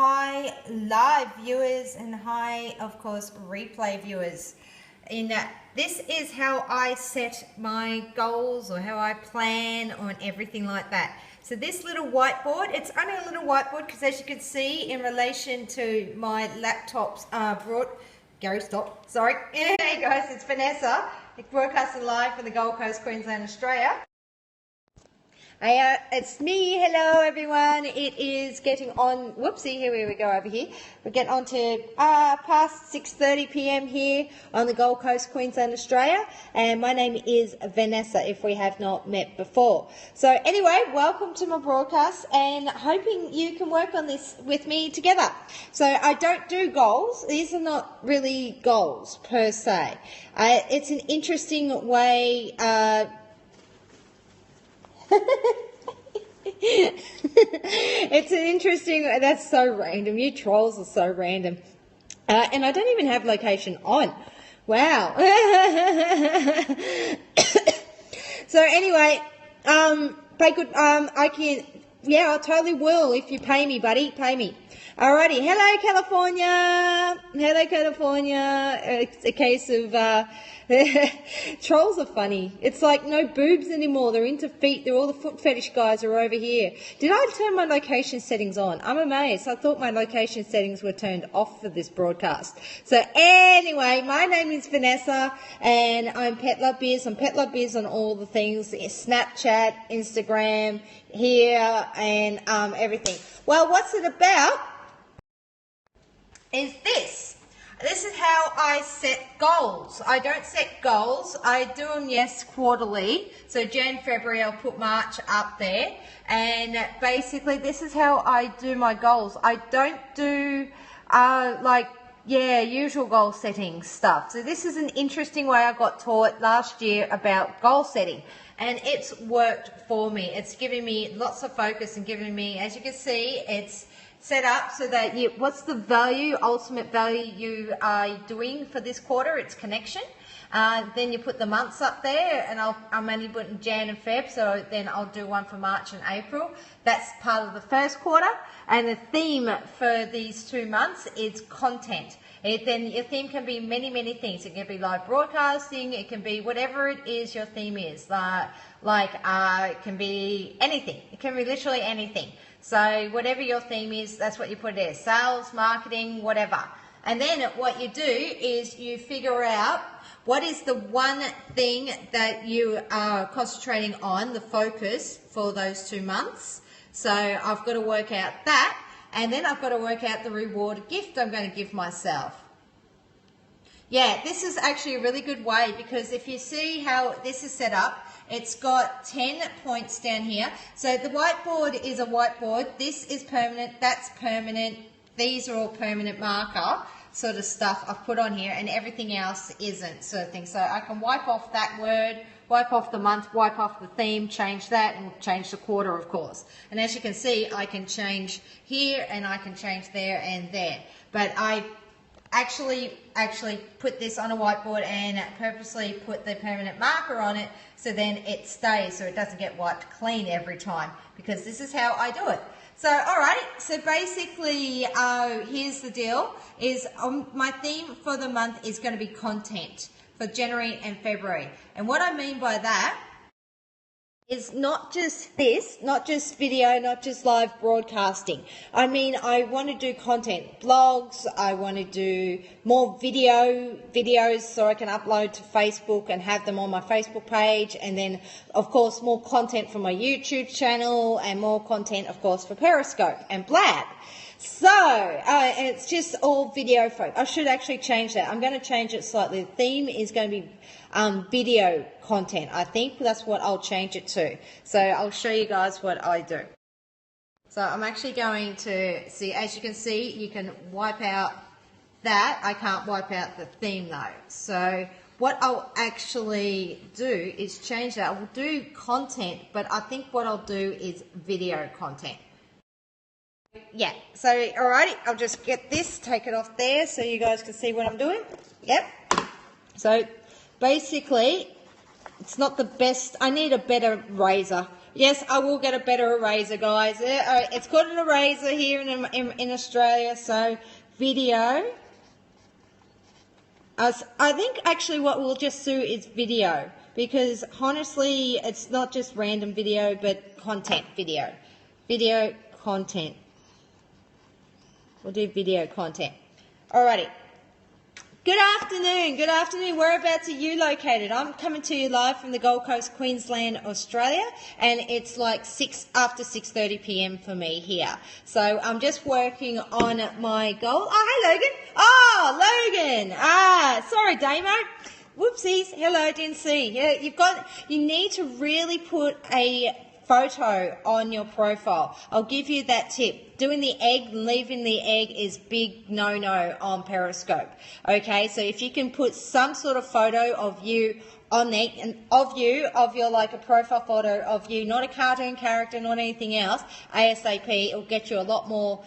hi live viewers and hi, of course, replay viewers. This is how I set my goals or how I plan on everything like that. So this little whiteboard, it's only a little whiteboard because as you can see in relation to my laptop's Gary, stop. Sorry. Hey guys, it's Vanessa, broadcasting live from the Gold Coast, Queensland, Australia. It's me. Hello everyone. It is getting on, whoopsie, here we go over here. We're getting on to past 6:30 p.m. here on the Gold Coast, Queensland, Australia. And my name is Vanessa, if we have not met before. So anyway, welcome to my broadcast and hoping you can work on this with me together. So I don't do goals. These are not really goals per se. It's an interesting way it's an interesting, that's so random. You trolls are so random. And I don't even have location on. Wow. So anyway, pay good, I can, yeah, I totally will if you pay me, buddy, pay me. Alrighty, hello California. Hello California. It's a case of, trolls are funny. It's like no boobs anymore. They're into feet. They're all the foot fetish guys are over here. Did I turn my location settings on? I'm amazed. I thought my location settings were turned off for this broadcast. So anyway, my name is Vanessa and I'm Pet Love Biz. I'm Pet Love Biz on all the things, Snapchat, Instagram, here and everything. Well, what's it about is this. This is how I set goals. I don't set goals. I do them, yes, quarterly. So Jan, February, I'll put March up there. And basically, this is how I do my goals. I don't do, usual goal setting stuff. So this is an interesting way I got taught last year about goal setting. And it's worked for me. It's giving me lots of focus and giving me, as you can see, it's set up so that what's the value, ultimate value you are doing for this quarter? It's connection. Then you put the months up there, and I'm only putting Jan and Feb, so then I'll do one for March and April. That's part of the first quarter. And the theme for these 2 months is content. Then your theme can be many, many things. It can be live broadcasting. It can be whatever it is your theme is. It can be anything. It can be literally anything. So whatever your theme is, that's what you put there. Sales, marketing, whatever. And then what you do is you figure out what is the one thing that you are concentrating on, the focus for those 2 months. So I've got to work out that. And then I've got to work out the reward gift I'm going to give myself. Yeah, this is actually a really good way because if you see how this is set up, it's got 10 points down here. So the whiteboard is a whiteboard. This is permanent. That's permanent. These are all permanent marker sort of stuff I've put on here and everything else isn't sort of thing. So I can wipe off that word, wipe off the month, wipe off the theme, change that and change the quarter, of course. And as you can see, I can change here and I can change there and there. But I actually put this on a whiteboard and purposely put the permanent marker on it so then it stays, so it doesn't get wiped clean every time, because this is how I do it. So alright, so basically here's the deal, is my theme for the month is going to be content for January and February. And what I mean by that is not just this, not just video, not just live broadcasting. I mean, I want to do content, blogs, I want to do more videos so I can upload to Facebook and have them on my Facebook page, and then, of course, more content for my YouTube channel and more content, of course, for Periscope and Blab. So, and it's just all video folk. I should actually change that. I'm going to change it slightly. The theme is going to be video content. I think that's what I'll change it to. So I'll show you guys what I do. So I'm actually going to see, as you can see, you can wipe out that. I can't wipe out the theme though. So what I'll actually do is change that. I will do content, but I think what I'll do is video content. Yeah, so alrighty, I'll just get this, take it off there so you guys can see what I'm doing. Yep. So basically, it's not the best. I need a better razor Yes, I will get a better eraser, guys. It's called an eraser here in Australia, so video. I think actually what we'll just do is video, because honestly it's not just random video but content video. Video content. We'll do video content. Alrighty. Good afternoon. Good afternoon. Whereabouts are you located? I'm coming to you live from the Gold Coast, Queensland, Australia, and it's like after 6:30 p.m. for me here. So I'm just working on my goal. Oh, hey, Logan. Oh, Logan. Sorry, Damo. Whoopsies. Hello, didn't see. Yeah, you need to really put a photo on your profile. I'll give you that tip. Doing the egg, leaving the egg is big no-no on Periscope. Okay, so if you can put some sort of photo of you on there, and of your like a profile photo of you, not a cartoon character, not anything else, ASAP, it'll get you a lot more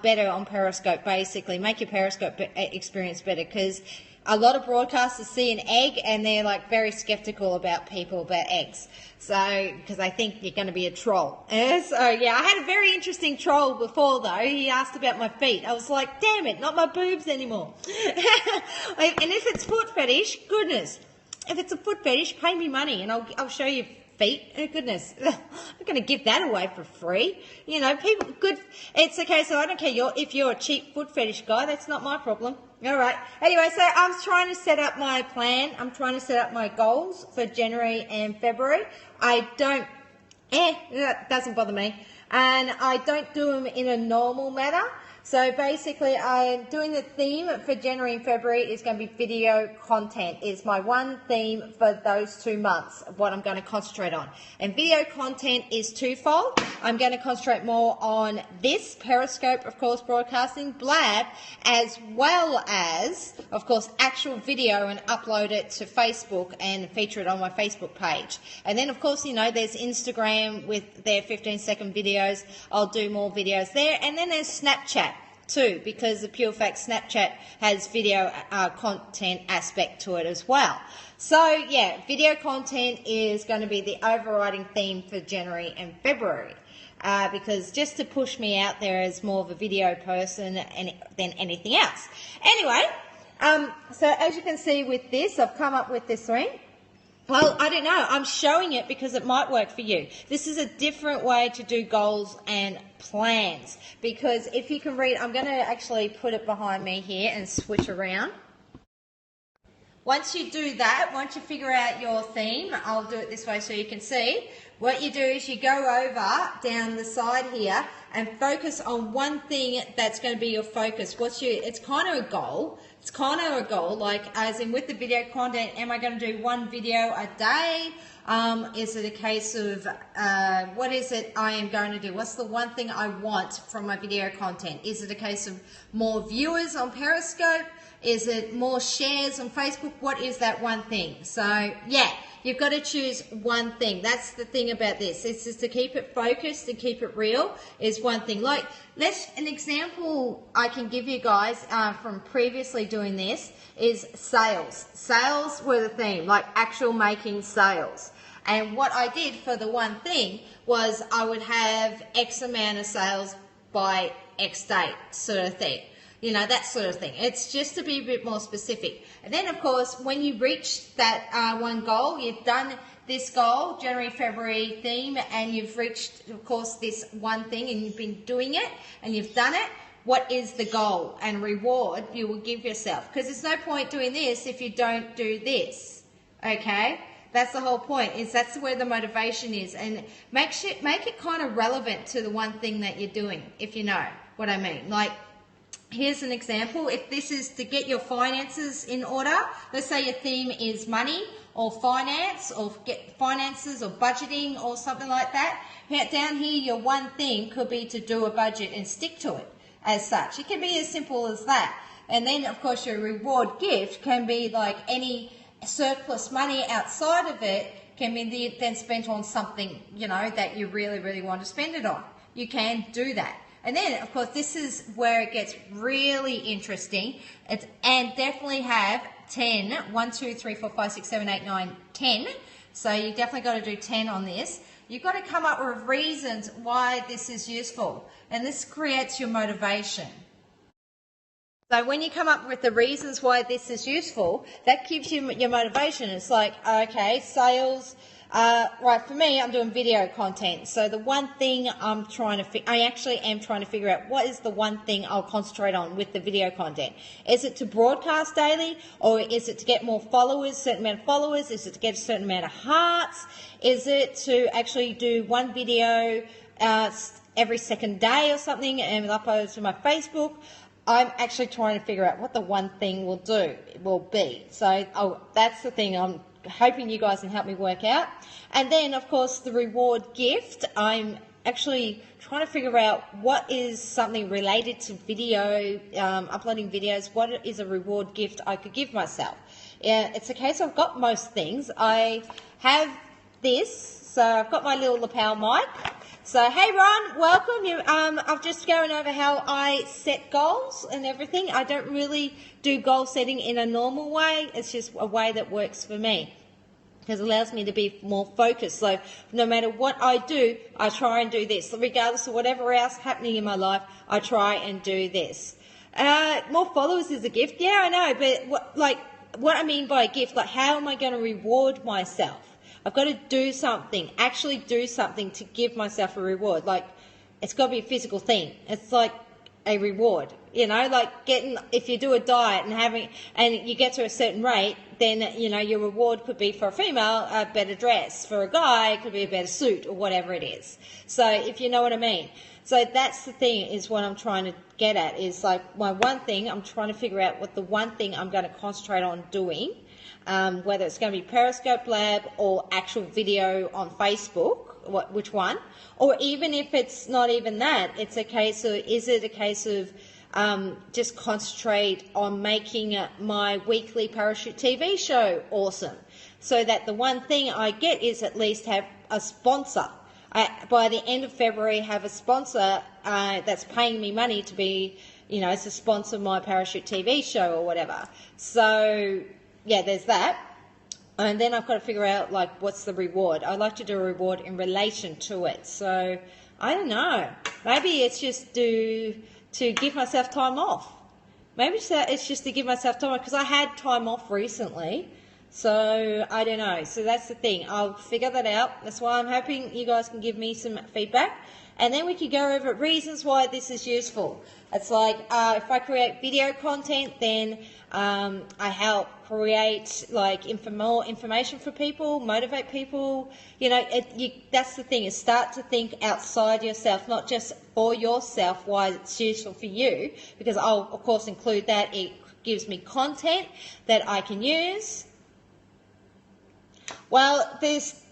better on Periscope, basically. Make your Periscope experience better, because a lot of broadcasters see an egg and they're like very skeptical about eggs. So, because I think you're going to be a troll. So, yeah, I had a very interesting troll before though. He asked about my feet. I was like, damn it, not my boobs anymore. And if it's foot fetish, goodness, if it's a foot fetish, pay me money and I'll show you feet. Oh, goodness, I'm not going to give that away for free. You know, people, good, it's okay, so I don't care if you're a cheap foot fetish guy, that's not my problem. All right. Anyway, so I'm trying to set up my plan. I'm trying to set up my goals for January and February. That doesn't bother me. And I don't do them in a normal manner. So basically, I'm doing the theme for January and February is going to be video content. Is my one theme for those 2 months of what I'm going to concentrate on. And video content is twofold. I'm going to concentrate more on this Periscope, of course, broadcasting, Blab, as well as, of course, actual video and upload it to Facebook and feature it on my Facebook page. And then, of course, you know, there's Instagram with their 15-second videos. I'll do more videos there. And then there's Snapchat too, because the pure fact Snapchat has video content aspect to it as well. So yeah, video content is going to be the overriding theme for January and February, because just to push me out there as more of a video person than anything else. Anyway, so as you can see with this, I've come up with this ring. Well, I don't know. I'm showing it because it might work for you. This is a different way to do goals and plans, because if you can read, I'm going to actually put it behind me here and switch around. Once you do that, once you figure out your theme, I'll do it this way so you can see. What you do is you go over down the side here and focus on one thing that's going to be your focus. It's kind of a goal. It's kind of a goal, like as in with the video content, am I going to do one video a day? Is it a case of what is it I am going to do? What's the one thing I want from my video content? Is it a case of more viewers on Periscope? Is it more shares on Facebook? What is that one thing? So yeah, you've got to choose one thing. That's the thing about this. It's just to keep it focused and keep it real is one thing. Like, an example I can give you guys from previously doing this is sales. Sales were the theme, like actual making sales. And what I did for the one thing was I would have X amount of sales by X date sort of thing. You know, that sort of thing. It's just to be a bit more specific. And then, of course, when you reach that one goal, you've done this goal, January, February theme, and you've reached, of course, this one thing, and you've been doing it, and you've done it. What is the goal and reward you will give yourself? Because there's no point doing this if you don't do this, okay? That's the whole point, is that's where the motivation is. And make it kind of relevant to the one thing that you're doing, if you know what I mean. Like, here's an example. If this is to get your finances in order, let's say your theme is money or finance or get finances or budgeting or something like that. Down here, your one thing could be to do a budget and stick to it as such. It can be as simple as that. And then, of course, your reward gift can be like any surplus money outside of it can be then spent on something, you know, that you really, really want to spend it on. You can do that. And then, of course, this is where it gets really interesting. And definitely have 10. 1, 2, 3, 4, 5, 6, 7, 8, 9, 10. So you definitely got to do 10 on this. you've got to come up with reasons why this is useful, and this creates your motivation. So when you come up with the reasons why this is useful, that gives you your motivation. It's like, okay, sales, right, for me, I'm doing video content. So the one thing I actually am trying to figure out, what is the one thing I'll concentrate on with the video content? Is it to broadcast daily, or is it to get more followers, certain amount of followers? Is it to get a certain amount of hearts? Is it to actually do one video every second day or something and upload it to my Facebook? I'm actually trying to figure out what the one thing will be. So that's the thing I'm hoping you guys can help me work out. And then, of course, the reward gift. I'm actually trying to figure out what is something related to video, uploading videos. What is a reward gift I could give myself? It's a case I've got most things. I have this. So I've got my little lapel mic. So, hey Ron, welcome. I'm just going over how I set goals and everything. I don't really do goal setting in a normal way. It's just a way that works for me because it allows me to be more focused. So no matter what I do, I try and do this. Regardless of whatever else happening in my life, I try and do this. More followers is a gift. Yeah, I know. But what I mean by a gift, like how am I going to reward myself? I've got to do something, actually do something to give myself a reward. Like, it's got to be a physical thing. It's like a reward, like if you do a diet and you get to a certain rate, then, your reward could be for a female, a better dress. For a guy, it could be a better suit or whatever it is. So if you know what I mean. So that's the thing is what I'm trying to get at is like my one thing, I'm trying to figure out what the one thing I'm going to concentrate on doing. Whether it's going to be Periscope Lab or actual video on Facebook, which one, or even if it's not even that, is it a case of just concentrate on making my weekly Parachute TV show awesome, so that the one thing I get is at least have a sponsor. By the end of February, have a sponsor that's paying me money to be, to sponsor my Parachute TV show or whatever. So yeah, there's that. And then I've got to figure out, what's the reward? I'd like to do a reward in relation to it. So, I don't know. Maybe it's just to give myself time off. Maybe it's just to give myself time off, because I had time off recently. So, I don't know. So, that's the thing. I'll figure that out. That's why I'm hoping you guys can give me some feedback. And then we can go over reasons why this is useful. It's like if I create video content, then I help create more information for people, motivate people. That's the thing, is start to think outside yourself, not just for yourself, why it's useful for you, because I'll, of course, include that. It gives me content that I can use. Well,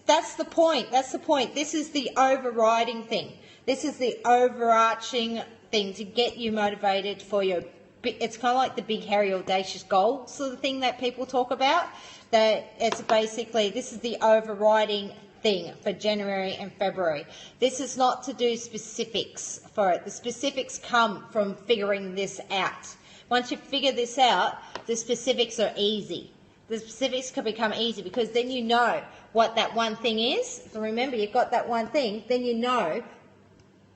that's the point. That's the point. This is the overriding thing. This is the overarching thing to get you motivated for your, it's kind of like the big, hairy, audacious goal sort of thing that people talk about. That it's basically, this is the overriding thing for January and February. This is not to do specifics for it. The specifics come from figuring this out. Once you figure this out, the specifics are easy. The specifics can become easy because then you know what that one thing is. So remember, you've got that one thing, then you know,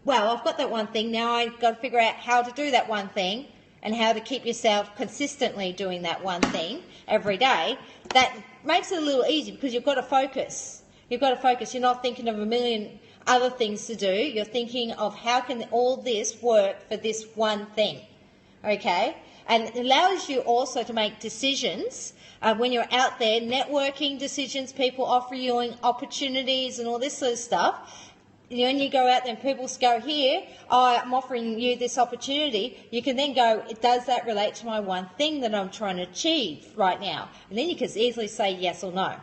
well, I've got that one thing, now I've got to figure out how to do that one thing and how to keep yourself consistently doing that one thing every day. That makes it a little easy because you've got to focus. You've got to focus. You're not thinking of a million other things to do. You're thinking of how can all this work for this one thing, okay? And it allows you also to make decisions when you're out there, networking decisions, people offering you opportunities and all this sort of stuff. When you go out there and people go, here, I'm offering you this opportunity, you can then go, does that relate to my one thing that I'm trying to achieve right now? And then you can easily say yes or no.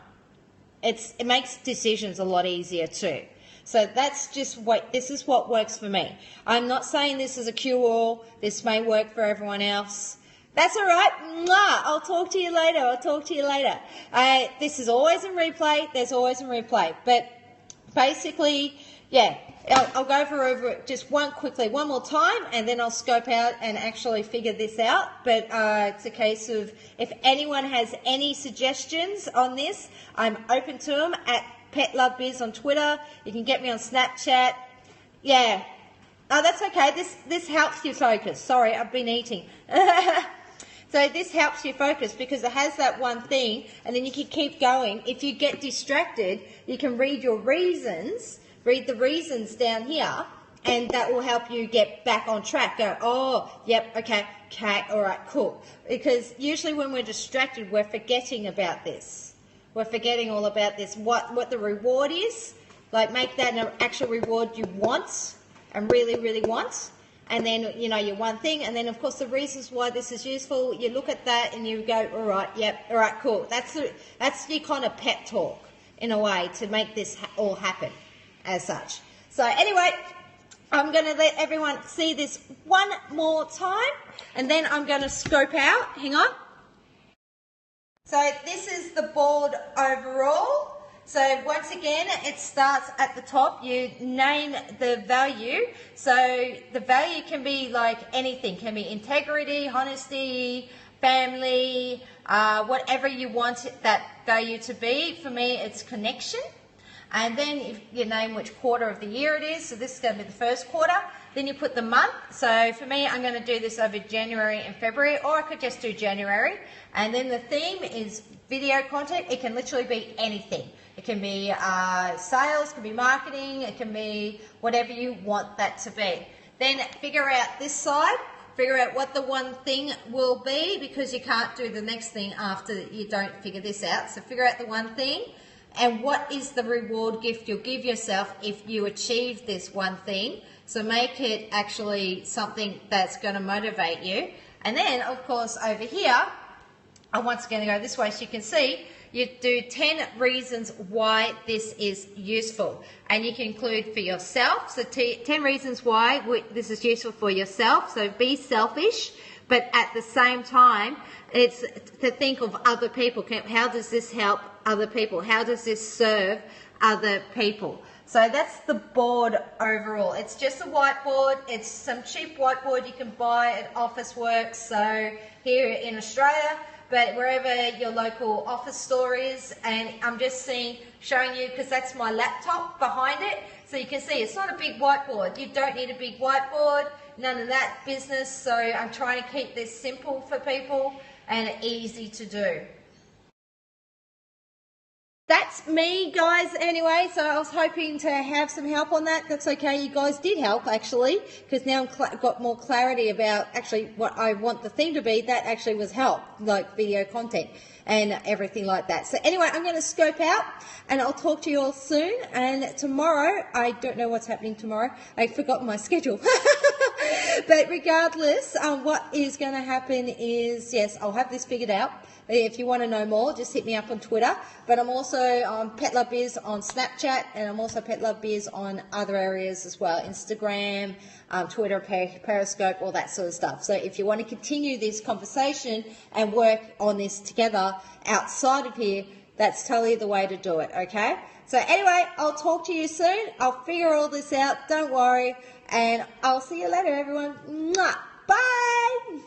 It makes decisions a lot easier too. So that's just this is what works for me. I'm not saying this is a cure-all. This may work for everyone else. That's all right. Mwah. I'll talk to you later. This is always in replay. There's always in replay. But basically, yeah, I'll go over it just one more time, and then I'll scope out and actually figure this out. But it's a case of if anyone has any suggestions on this, I'm open to them at Pet Love Biz on Twitter. You can get me on Snapchat. Yeah. Oh, that's okay. This helps you focus. Sorry, I've been eating. So this helps you focus because it has that one thing, and then you can keep going. If you get distracted, you can read your reasons, read the reasons down here, and that will help you get back on track. Go, oh, yep, okay, all right, cool. Because usually when we're distracted, we're forgetting about this. We're forgetting all about this, what the reward is. Like, make that an actual reward you want and really, really want. And then, you know, your one thing. And then, of course, the reasons why this is useful, you look at that and you go, all right, yep, all right, cool. That's your kind of pep talk, in a way, to make this all happen as such. So anyway, I'm going to let everyone see this one more time, and then I'm going to scope out. Hang on. So this is the board overall. So once again, it starts at the top. You name the value. So the value can be like anything. It can be integrity, honesty, family, whatever you want that value to be. For me, it's connection. And then if you name which quarter of the year it is, so this is going to be the first quarter, then you put the month. So for me, I'm going to do this over January and February, or I could just do January. And then the theme is video content. It can literally be anything. It can be sales, it can be marketing, it can be whatever you want that to be. Then figure out this side, figure out what the one thing will be, because you can't do the next thing after you don't figure this out. So figure out the one thing. And what is the reward gift you'll give yourself if you achieve this one thing? So make it actually something that's going to motivate you. And then, of course, over here, I'm once going to go this way so you can see, you do 10 reasons why this is useful. And you can include for yourself. So 10 reasons why this is useful for yourself. So be selfish, but at the same time, it's to think of other people. How does this help other people? How does this serve other people? So that's the board overall. It's just a whiteboard. It's some cheap whiteboard you can buy at Officeworks. So here in Australia, but wherever your local office store is. And I'm just showing you, because that's my laptop behind it. So you can see it's not a big whiteboard. You don't need a big whiteboard, none of that business. So I'm trying to keep this simple for people and easy to do. That's me, guys, anyway. So I was hoping to have some help on that. That's okay. You guys did help, actually, because now I've got more clarity about actually what I want the theme to be. That actually was help, like video content and everything like that. So anyway, I'm going to scope out, and I'll talk to you all soon. And tomorrow, I don't know what's happening tomorrow. I've forgotten my schedule. But regardless, what is going to happen is, yes, I'll have this figured out. If you want to know more, just hit me up on Twitter. But I'm also on Pet Love Biz on Snapchat, and I'm also Pet Love Biz on other areas as well, Instagram, Twitter, Periscope, all that sort of stuff. So if you want to continue this conversation and work on this together outside of here, that's totally the way to do it, okay? So anyway, I'll talk to you soon. I'll figure all this out. Don't worry. And I'll see you later, everyone. Mwah. Bye.